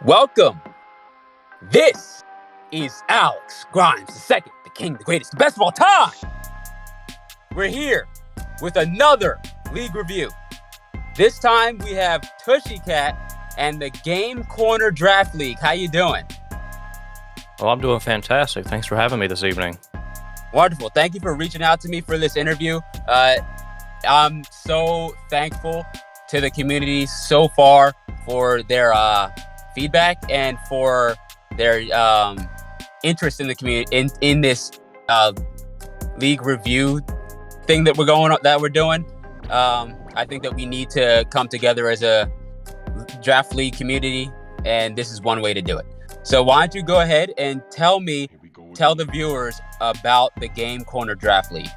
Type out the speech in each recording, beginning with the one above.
Welcome. This is Alex Grimes II, the king, the greatest, the best of all time. We're here with another league review. This time we have Tushy Cat and the Game Corner Draft League. How you doing? Well, I'm doing fantastic. Thanks for having me this evening. Wonderful. Thank you for reaching out to me for this interview. I'm so thankful to the community so far for their feedback and for their interest in the community in this league review thing that we're doing. I think that we need to come together as a draft league community, and this is one way to do it. So why don't you go ahead and tell the viewers about the Game Corner Draft League.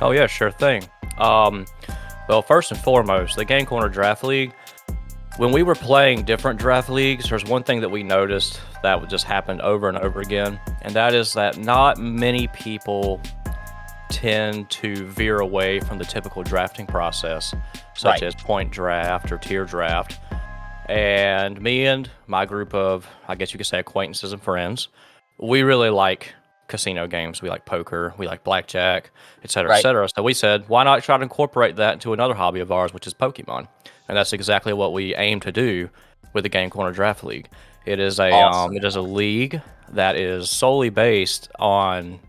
Oh yeah, sure thing. Well, first and foremost, the Game Corner Draft League. When we were playing different draft leagues, there's one thing that we noticed that would just happen over and over again, and that is that not many people tend to veer away from the typical drafting process, such as point draft or tier draft. And me and my group of, I guess you could say, acquaintances and friends, we really like casino games. We like poker, we like blackjack, et cetera, et cetera. So we said, why not try to incorporate that into another hobby of ours, which is Pokemon? And that's exactly what we aim to do with the Game Corner Draft League. It is a league that is solely based on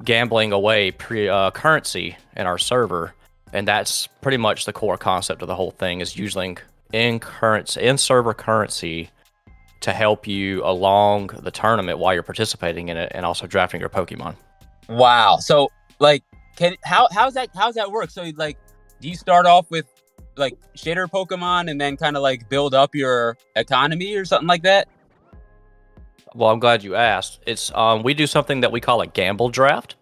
gambling away currency in our server, and that's pretty much the core concept of the whole thing, is using in-server currency to help you along the tournament while you're participating in it, and also drafting your Pokemon. Wow. So, how's that work? So, do you start off with shitter Pokemon and then kind of build up your economy or something like that? Well, I'm glad you asked. It's we do something that we call a gamble draft,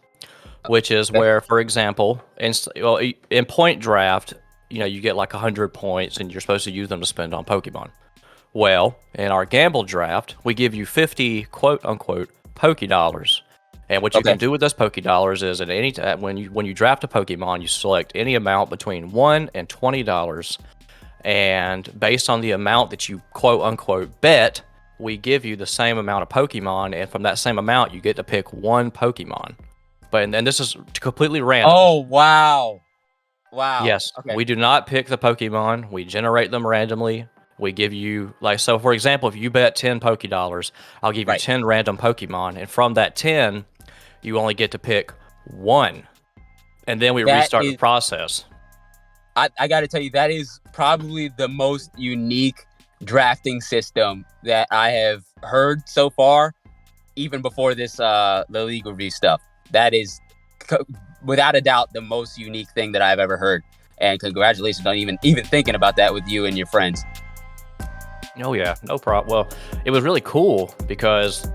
which is where, for example, in point draft, you get 100 points and you're supposed to use them to spend on Pokemon. Well, in our gamble draft, we give you 50 quote-unquote Pokédollars. And what you can do with those Pokédollars is, at any time when you draft a Pokemon, you select any amount between $1 and $20, and based on the amount that you quote-unquote bet, we give you the same amount of Pokemon, and from that same amount, you get to pick one Pokemon. And this is completely random. Oh, wow. Wow. Yes, we do not pick the Pokemon. We generate them randomly. We give you, so for example, if you bet 10 Pokédollars, I'll give you 10 random Pokemon, and from that 10, you only get to pick one. And then we restart the process. I got to tell you, that is probably the most unique drafting system that I have heard so far, even before this the league review stuff. That is without a doubt the most unique thing that I've ever heard. And congratulations on even thinking about that with you and your friends. Oh yeah, no problem. Well, it was really cool because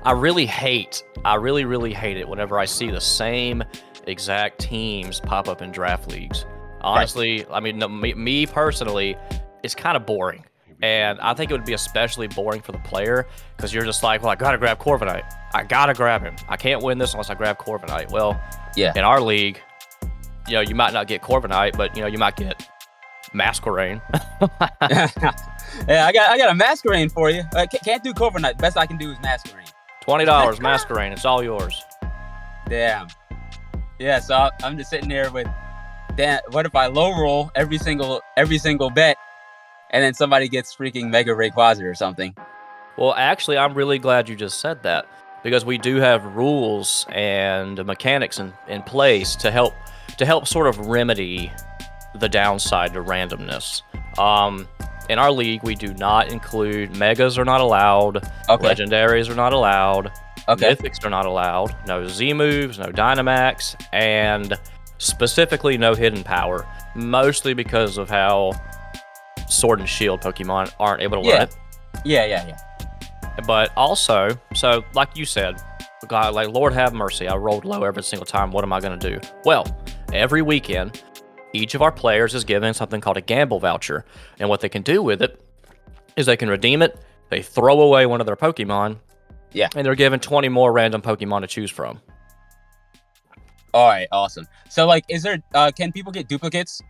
I really hate it whenever I see the same exact teams pop up in draft leagues. Honestly, I mean, me personally, it's kind of boring. And I think it would be especially boring for the player, because you're just like, well, I gotta grab Corviknight. I gotta grab him. I can't win this unless I grab Corviknight. Well, in our league, you might not get Corviknight, but you might get Masquerain. Yeah, I got a Masquerain for you. I can't do Corviknight. Best I can do is Masquerain. $20 Masquerain. It's all yours. Damn. Yeah, so I'm just sitting there with, damn, what if I low roll every single bet, and then somebody gets freaking Mega Rayquaza or something? Well, actually, I'm really glad you just said that, because we do have rules and mechanics in place to help sort of remedy the downside to randomness. In our league, we do not include Megas are not allowed, Legendaries are not allowed, Mythics are not allowed, no Z moves, no Dynamax, and specifically no hidden power, mostly because of how Sword and Shield Pokemon aren't able to learn it. Yeah. But also, so like you said, God, Lord have mercy, I rolled low every single time. What am I going to do? Well, every weekend, each of our players is given something called a gamble voucher. And what they can do with it is they can redeem it, they throw away one of their Pokemon, and they're given 20 more random Pokemon to choose from. All right, awesome. So, is there, can people get duplicates?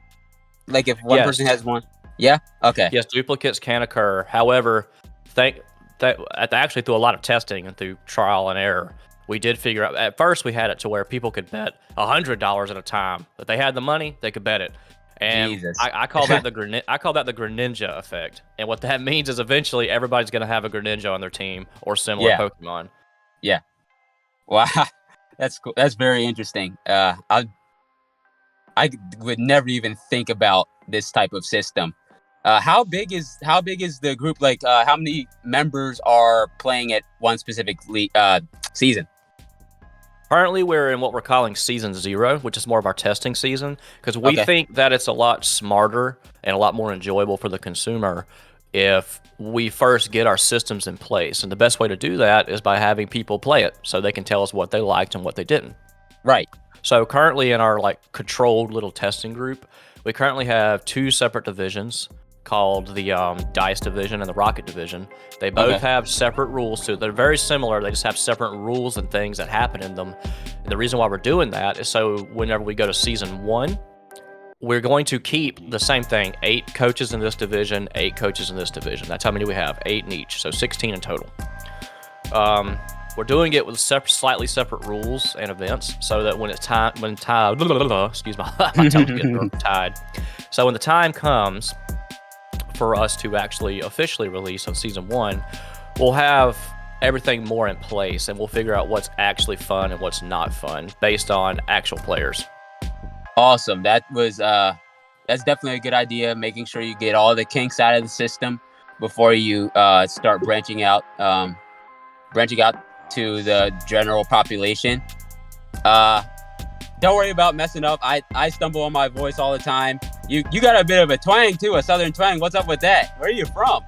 If one person has one? Yeah. Okay. Yes, duplicates can occur. However, thank that actually through a lot of testing and through trial and error, we did figure out. At first, we had it to where people could bet $100 at a time. If they had the money, they could bet it. And Jesus. I call that I call that the Greninja effect. And what that means is eventually everybody's going to have a Greninja on their team or similar Yeah. Pokemon. Yeah. Wow. That's cool. That's very interesting. I would never even think about this type of system. How big is the group? Like, how many members are playing at one specific season? Currently, we're in what we're calling season 0, which is more of our testing season, because we Okay. think that it's a lot smarter and a lot more enjoyable for the consumer if we first get our systems in place. And the best way to do that is by having people play it so they can tell us what they liked and what they didn't. Right. So currently in our like controlled little testing group, we currently have 2 separate divisions called the Dice division and the Rocket division. They both have separate rules too. They're very similar. They just have separate rules and things that happen in them. And the reason why we're doing that is so whenever we go to season 1, we're going to keep the same thing. 8 coaches in this division, 8 coaches in this division. That's how many we have, 8 in each. So 16 in total. We're doing it with slightly separate rules and events, so that when it's time, excuse my tongue's getting tied. So when the time comes for us to actually officially release on season 1, we'll have everything more in place, and we'll figure out what's actually fun and what's not fun based on actual players. Awesome. That's definitely a good idea. Making sure you get all the kinks out of the system before you start branching out to the general population. Don't worry about messing up. I stumble on my voice all the time. You got a bit of a twang too, a southern twang. What's up with that? Where are you from?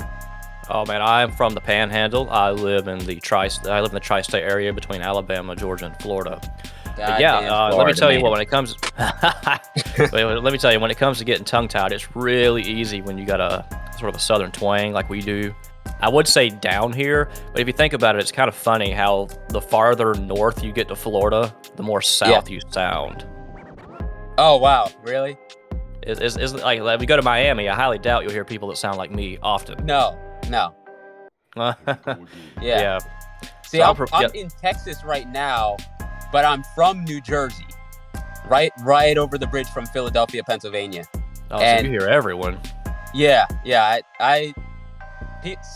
Oh man, I'm from the Panhandle. I live in the tri-state area between Alabama, Georgia, and Florida. Let me tell you what. When it comes, let me tell you when it comes to getting tongue-tied, it's really easy when you got a sort of a southern twang like we do. I would say down here, but if you think about it, it's kind of funny how the farther north you get to Florida, the more south you sound. Oh wow, really? It's like if you go to Miami, I highly doubt you'll hear people that sound like me often. No. Yeah. See, I'm in Texas right now, but I'm from New Jersey, right over the bridge from Philadelphia, Pennsylvania. Oh, so you hear everyone. Yeah.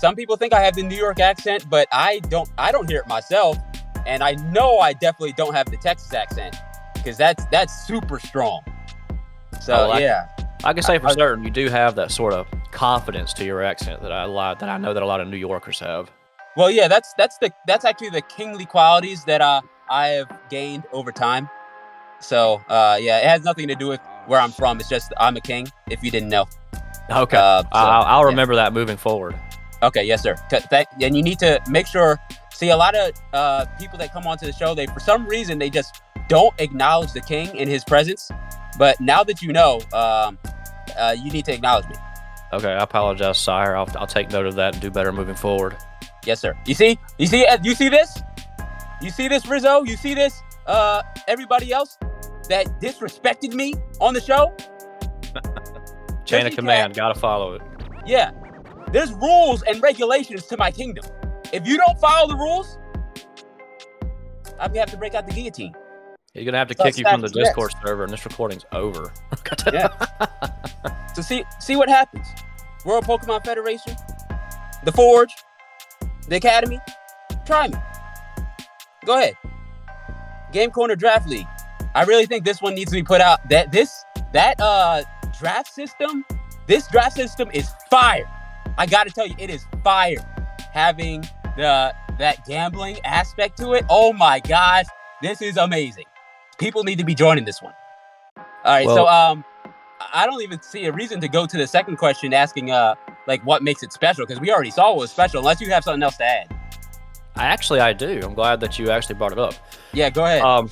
Some people think I have the New York accent, but I don't hear it myself, and I know I definitely don't have the Texas accent because that's super strong. So I can say for certain you do have that sort of confidence to your accent that I know that a lot of New Yorkers have. Well, yeah, that's actually the kingly qualities that I have gained over time. So it has nothing to do with where I'm from. It's just I'm a king. If you didn't know. Okay, I'll remember that moving forward. Okay, yes, sir. And you need to make sure. See, a lot of people that come onto the show, for some reason they just don't acknowledge the king in his presence. But now that you know, you need to acknowledge me. Okay, I apologize, sire. I'll take note of that and do better moving forward. Yes, sir. You see this? You see this, Rizzo? You see this? Everybody else that disrespected me on the show? Chain of command, gotta follow it. Yeah. There's rules and regulations to my kingdom. If you don't follow the rules, I'm gonna have to break out the guillotine. You're gonna have to kick you from the Discord server, and this recording's over. Yeah. So see what happens. World Pokemon Federation, the Forge, the Academy. Try me. Go ahead. Game Corner Draft League. I really think this one needs to be put out. This draft system is fire. I got to tell you, it is fire. Having that gambling aspect to it. Oh my gosh, this is amazing. People need to be joining this one. All right, so I don't even see a reason to go to the second question asking what makes it special, because we already saw what was special, unless you have something else to add. I do. I'm glad that you actually brought it up. Yeah, go ahead.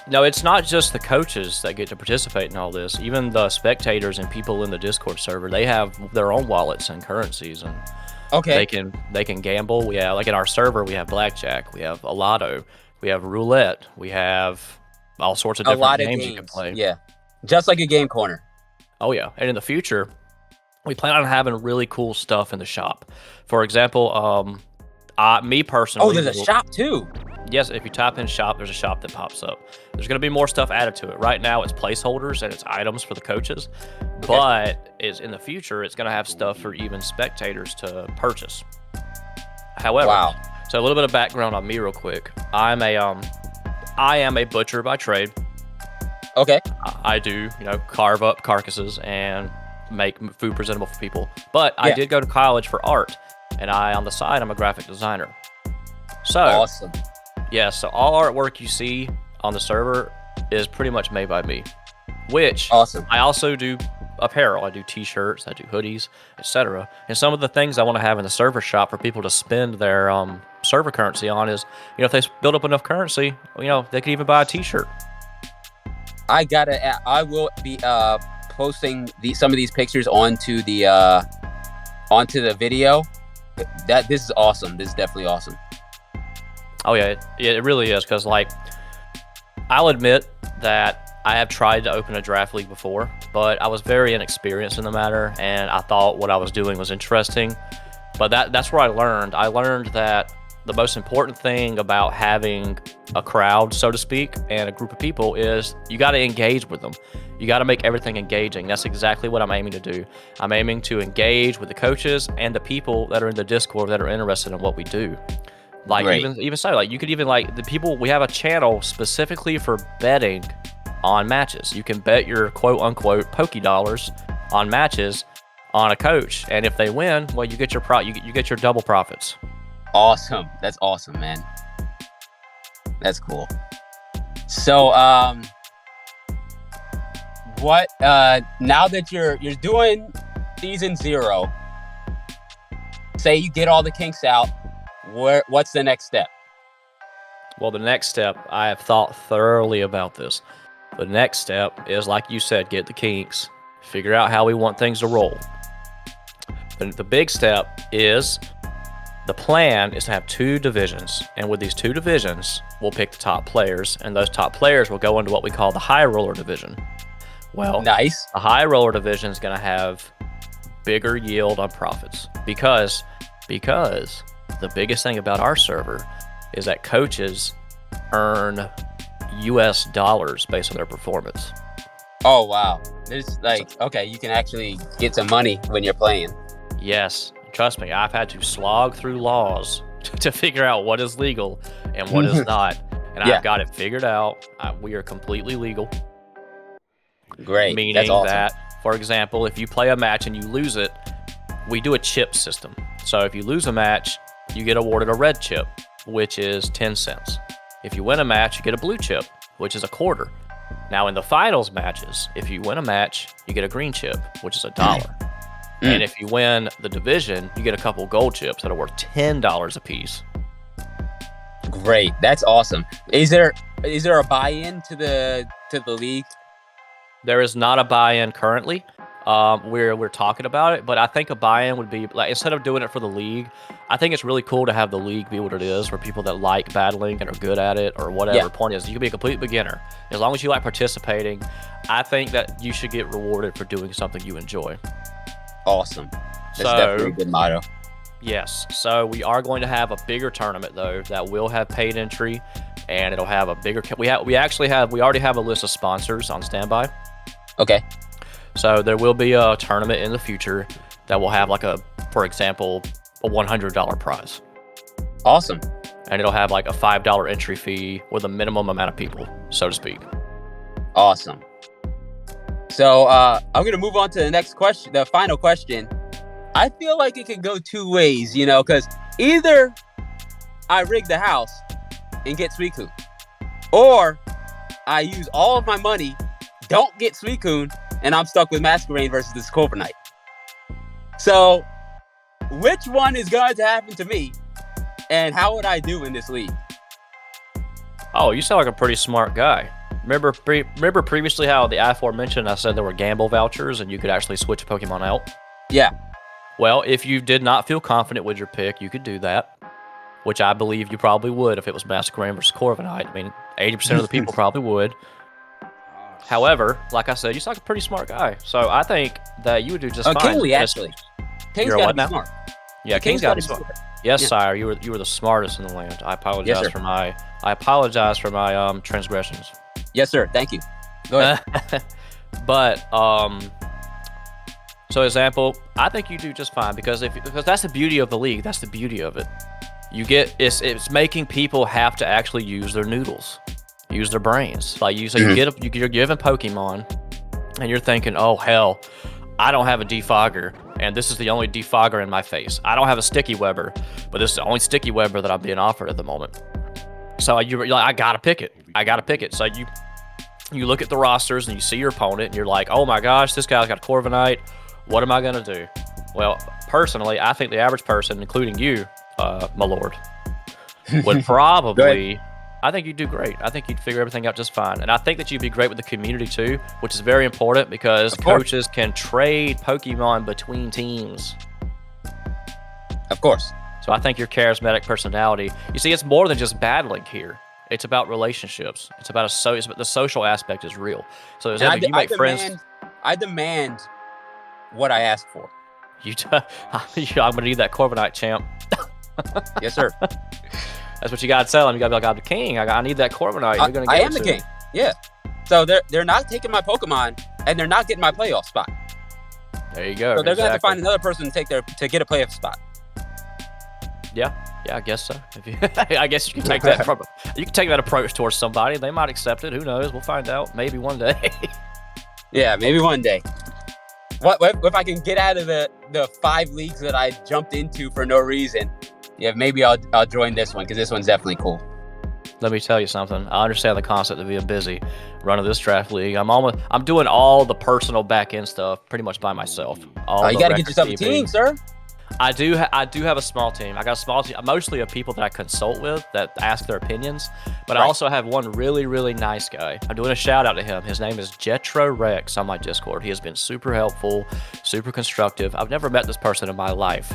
No, it's not just the coaches that get to participate in all this. Even the spectators and people in the Discord server, they have their own wallets and currencies, and they can gamble. We have, like in our server, we have blackjack, we have lotto, we have roulette, we have all sorts of different games you can play. Yeah, just like a game corner. Oh yeah, and in the future, we plan on having really cool stuff in the shop. For example, me Oh, personally, there's a shop too. yes, if you type in shop, there's a shop that pops up. There's going to be more stuff added to it. Right now, it's placeholders and it's items for the coaches, Okay. but in the future, it's going to have stuff for even spectators to purchase. However, Wow. so a little bit of background on me, real quick. I am a butcher by trade. Okay. I do, carve up carcasses and make food presentable for people. But I Yeah. did go to college for art, and on the side, I'm a graphic designer. So, Awesome. yeah, so all artwork you see on the server is pretty much made by me, which Awesome. I also do apparel. I do t-shirts, I do hoodies, etc. And some of the things I want to have in the server shop for people to spend their server currency on is, if they build up enough currency, they could even buy a t-shirt. I will be posting some of these pictures onto the video. This is awesome. This is definitely awesome. Oh yeah, it really is, because I'll admit that I have tried to open a draft league before, but I was very inexperienced in the matter, and I thought what I was doing was interesting. But that's where I learned. I learned that the most important thing about having a crowd, so to speak, and a group of people is you got to engage with them. You got to make everything engaging. That's exactly what I'm aiming to do. I'm aiming to engage with the coaches and the people that are in the Discord that are interested in what we do. Like, Great. even so, like, you could even, like, the people, we have a channel specifically for betting on matches. You can bet your quote unquote pokey dollars on matches on a coach, and if they win, well, you get your you get your double profits. Awesome. That's awesome, man. That's cool. So, what? Now that you're doing season 0, say you get all the kinks out, what's the next step? Well, the next step, I have thought thoroughly about this. The next step is, like you said, get the kinks, figure out how we want things to roll. The big step is, the plan is to have 2 divisions, and with these 2 divisions, we'll pick the top players, and those top players will go into what we call the high roller division. Well, Nice. the high roller division is going to have bigger yield on profits because the biggest thing about our server is that coaches earn US dollars based on their performance. Oh, wow. There's okay, you can actually get some money when you're playing. Yes, trust me, I've had to slog through laws to figure out what is legal and what is not. And Yeah. I've got it figured out. We are completely legal. Great. Meaning That's awesome. that, for example, if you play a match and you lose it, we do a chip system. So if you lose a match, you get awarded a red chip, which is 10 cents. If you win a match, you get a blue chip, which is a quarter. Now in the finals matches, if you win a match, you get a green chip, which is $1. And if you win the division, you get a couple gold chips that are worth $10 a piece. Great. That's awesome. Is there a buy-in to the league? There is not a buy-in currently. We're talking about it, but I think a buy-in would be, like, instead of doing it for the league, I think it's really cool to have the league be what it is for people that like battling and are good at it or whatever. Yeah. Point is, you can be a complete beginner. As long as you like participating, I think that you should get rewarded for doing something you enjoy. Awesome. That's So- definitely a good motto. Yes, so we are going to have a bigger tournament though that will have paid entry, and it'll have a bigger. We already have a list of sponsors on standby. Okay. So there will be a tournament in the future that will have, for example, a $100 prize, Awesome. and it'll have like a $5 entry fee with a minimum amount of people, so to speak. Awesome. So I'm gonna move on to the next question, the final question. I feel like it could go 2 ways, because either I rig the house and get Suicune, or I use all of my money, don't get Suicune, and I'm stuck with Masquerain versus this Corviknight. So, which one is going to happen to me, and how would I do in this league? Oh, you sound like a pretty smart guy. Remember previously how the aforementioned I said there were gamble vouchers and you could actually switch a Pokemon out? Yeah. Well, if you did not feel confident with your pick, you could do that, which I believe you probably would if it was Masquerain versus Corviknight. I mean, 80% of the people probably would. However, like I said, you sound like a pretty smart guy. So I think that you would do just fine. Kingly, actually. King's You're got to what be now? smart. Yeah, King's got to be smart. Yes, Yeah. sire. You were the smartest in the land. I apologize Yes, sir. for my transgressions. Yes, sir. Thank you. Go ahead. But so example, I think you do just fine because that's the beauty of the league. That's the beauty of it. It's making people have to actually use their noodles, use their brains. Like you're given Pokemon, and you're thinking, oh hell, I don't have a defogger, and this is the only defogger in my face. I don't have a sticky webber, but this is the only sticky webber that I'm being offered at the moment. So you're like, I gotta pick it. So you look at the rosters and you see your opponent, and you're like, oh my gosh, this guy's got Corviknight. What am I gonna do? Well, personally, I think the average person, including you, my lord, would probably. I think you'd do great. I think you'd figure everything out just fine. And I think that you'd be great with the community too, which is very important because coaches can trade Pokemon between teams. Of course. So I think your charismatic personality, you see, it's more than just battling here. It's about relationships. It's about the social aspect is real. So you make friends. I demand what I ask for. I'm gonna need that Corviknight, champ. Yes, sir. That's what you gotta tell him. You gotta be like, I'm the king. I need that Corviknight. You're gonna get I am the king. Yeah. So they're not taking my Pokemon, and they're not getting my playoff spot. There you go. So they're gonna have to find another person to get a playoff spot. Yeah, I guess so. I guess you can take that approach towards somebody. They might accept it. Who knows? We'll find out. Maybe one day. Yeah, maybe one day. What if I can get out of the 5 leagues that I jumped into for no reason? Yeah, maybe I'll join this one because this one's definitely cool. Let me tell you something. I understand the concept of being busy running this draft league. I'm doing all the personal back end stuff pretty much by myself. You got to get yourself a team, sir. I do have a small team. I got a small team, mostly of people that I consult with that ask their opinions. But I also have one really, really nice guy. I'm doing a shout out to him. His name is Jetro Rex on my Discord. He has been super helpful, super constructive. I've never met this person in my life.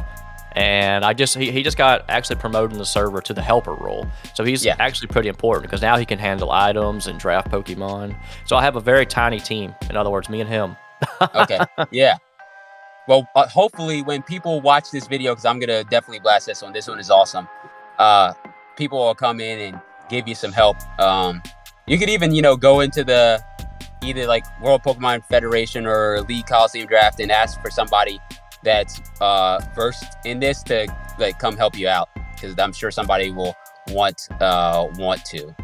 And he just got actually promoted in the server to the helper role. So he's actually pretty important because now he can handle items and draft Pokemon. So I have a very tiny team. In other words, me and him. Okay. Yeah. Well, hopefully when people watch this video, because I'm going to definitely blast this one. This one is awesome. People will come in and give you some help. You could even, go into the either like World Pokemon Federation or League Coliseum Draft and ask for somebody that's versed in this to like come help you out, because I'm sure somebody will want to.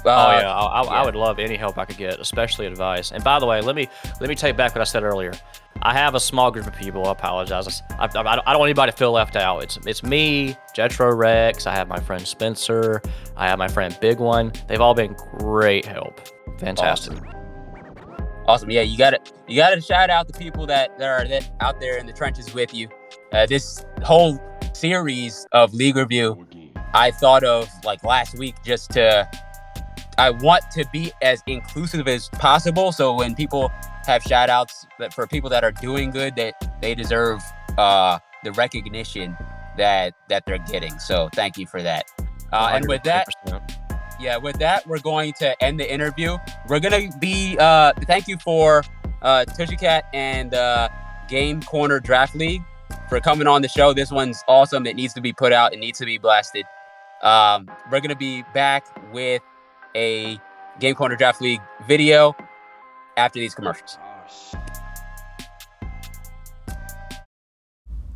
I would love any help I could get, especially advice. And by the way, let me take back what I said earlier. I have a small group of people. I apologize. I don't want anybody to feel left out. It's me, Jetro Rex. I have my friend Spencer. I have my friend Big One. They've all been great help. Fantastic. Awesome. Yeah, you got to shout out the people that are out there in the trenches with you. This whole series of league review, I thought of like last week I want to be as inclusive as possible. So when people have shout outs for people that are doing good, that they deserve the recognition that they're getting. So thank you for that. And with that, we're going to end the interview. We're going to be, thank you for Tushycat and Game Corner Draft League for coming on the show. This one's awesome. It needs to be put out. It needs to be blasted. We're going to be back with a Game Corner Draft League video after these commercials.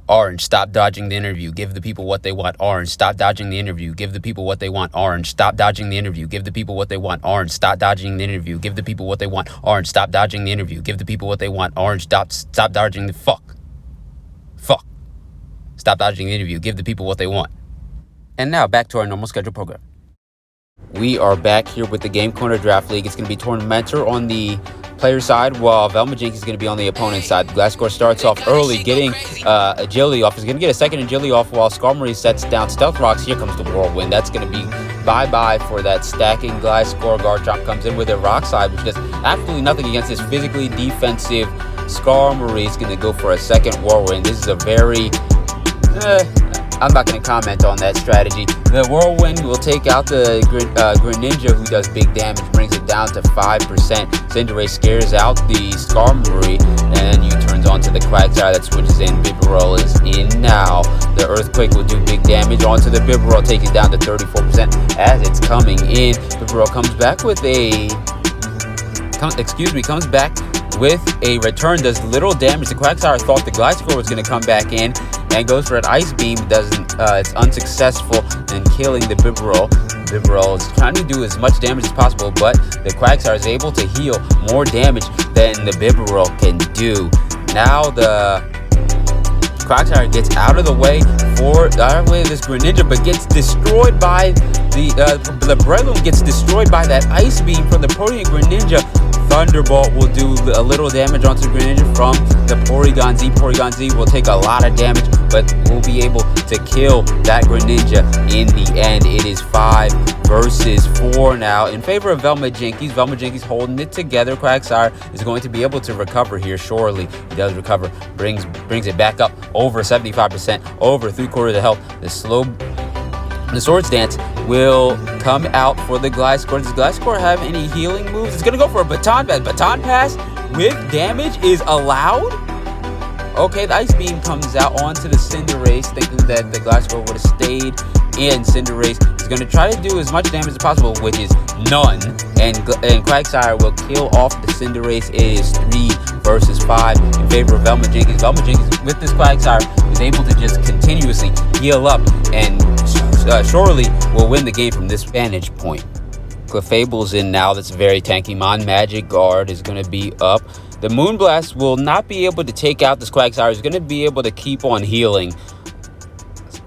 Orange, stop dodging the interview. Give the people what they want. Orange, stop dodging the interview. Give the people what they want. Orange, stop dodging the interview. Give the people what they want. Orange, stop dodging the interview. Give the people what they want. Orange, stop dodging the interview. Give the people what they want. Orange, stop dodging the fuck. Stop dodging the interview. Give the people what they want. And now back to our normal scheduled program. We are back here with the Game Corner Draft League. It's going to be Tormentor on the player side, while Velma Jinx is going to be on the opponent side. Glasgow starts off early, getting agility off. He's going to get a second agility off while Skarmory sets down Stealth Rocks. Here comes the Whirlwind. That's going to be bye-bye for that stacking Gliscor. Garchomp comes in with a Rock Slide, which does absolutely nothing against this physically defensive Skarmory. Is going to go for a second Whirlwind. This is a very I'm not going to comment on that strategy. The Whirlwind will take out the Greninja, who does big damage, brings it down to 5%. Cinderace scares out the Skarmory, and U-turns onto the Quagsire that switches in. Bibarel is in now. The Earthquake will do big damage onto the Bibarel, take it down to 34% as it's coming in. Bibarel comes back with comes back with a return, does little damage. The Quagsire thought the Gliscor was going to come back in and goes for an Ice Beam. It's unsuccessful in killing the Bibarel. Bibarel is trying to do as much damage as possible, but the Quagsire is able to heal more damage than the Bibarel can do. Now the Quagsire gets out of the way of this Greninja, but gets destroyed by the Breloom gets destroyed by that Ice Beam from the Protean Greninja. Thunderbolt will do a little damage onto Greninja from the Porygon Z. Porygon Z will take a lot of damage, but will be able to kill that Greninja in the end. It is 5 versus 4 now in favor of Velma-Jinkies. Velma-Jinkies holding it together. Quagsire is going to be able to recover here surely. He does recover, brings it back up over 75%, over 3/4 of the health. The Swords Dance will come out for the Gliscor. Does Gliscor have any healing moves? It's going to go for a Baton Pass. Baton Pass with damage is allowed? Okay, the Ice Beam comes out onto the Cinderace, thinking that the Gliscor would have stayed in. Cinderace is going to try to do as much damage as possible, which is none. And Quagsire will kill off the Cinderace. It is 3 versus 5 in favor of Velma-Jinkies. Velma-Jinkies with this Quagsire is able to just continuously heal up and surely will win the game from this vantage point. Clefable's in now. That's very tanky. Mon Magic Guard is going to be up. The Moonblast will not be able to take out this Quagsire. It's going to be able to keep on healing.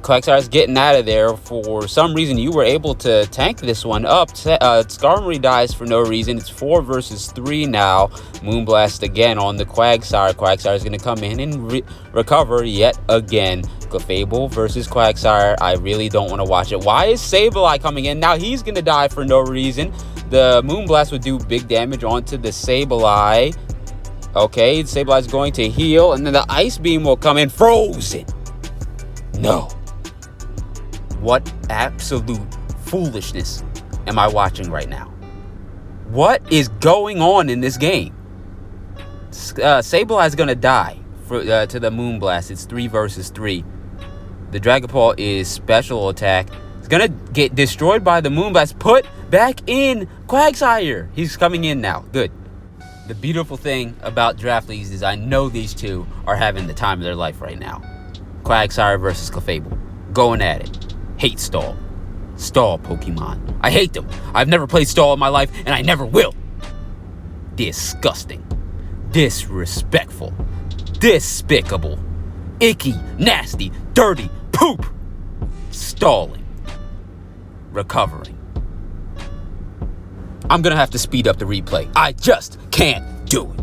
Quagsire's getting out of there. For some reason, you were able to tank this one up. Skarmory dies for no reason. It's 4 versus 3 now. Moonblast again on the Quagsire. Quagsire is going to come in and recover yet again. Clefable versus Quagsire. I really don't want to watch it. Why is Sableye coming in? Now he's going to die for no reason. The Moonblast would do big damage onto the Sableye. Okay, Sableye is going to heal, and then the Ice Beam will come in. Frozen. No. What absolute foolishness am I watching right now? What is going on in this game? Sableye is going to die to the Moonblast. It's 3 versus 3. The Dragapult is special attack. It's going to get destroyed by the Moonblast. Put back in Quagsire. He's coming in now. Good. The beautiful thing about draft leagues is I know these two are having the time of their life right now. Quagsire versus Clefable. Going at it. Hate Stall. Stall Pokemon. I hate them. I've never played Stall in my life, and I never will. Disgusting. Disrespectful. Despicable. Icky. Nasty. Dirty. Poop. Stalling. Recovering. I'm gonna have to speed up the replay. I just can't do it.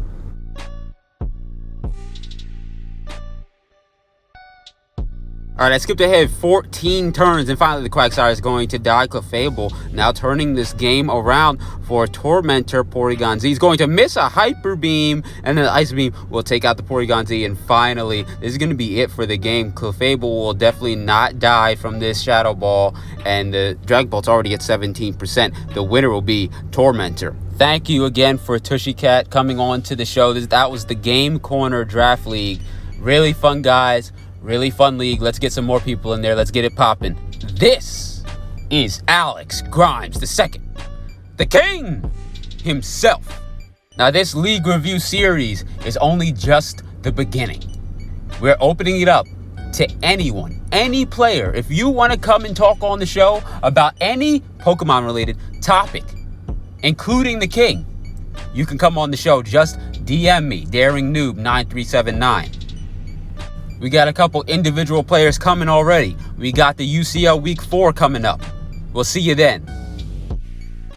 Alright, I skipped ahead 14 turns, and finally the Quagsire is going to die. Clefable now turning this game around for Tormentor. Porygon Z is going to miss a Hyper Beam, and then the Ice Beam will take out the Porygon Z, and finally, this is going to be it for the game. Clefable will definitely not die from this Shadow Ball, and the Dragon Balls already at 17%. The winner will be Tormentor. Thank you again for Tushy Cat coming on to the show. That was the Game Corner Draft League. Really fun, guys. Really fun league. Let's get some more people in there. Let's get it popping. This is Alex Grimes II, the king himself. Now, this league review series is only just the beginning. We're opening it up to anyone, any player. If you want to come and talk on the show about any Pokemon-related topic, including the king, you can come on the show. Just DM me, Daringnoob9379. We got a couple individual players coming already. We got the UCL Week 4 coming up. We'll see you then.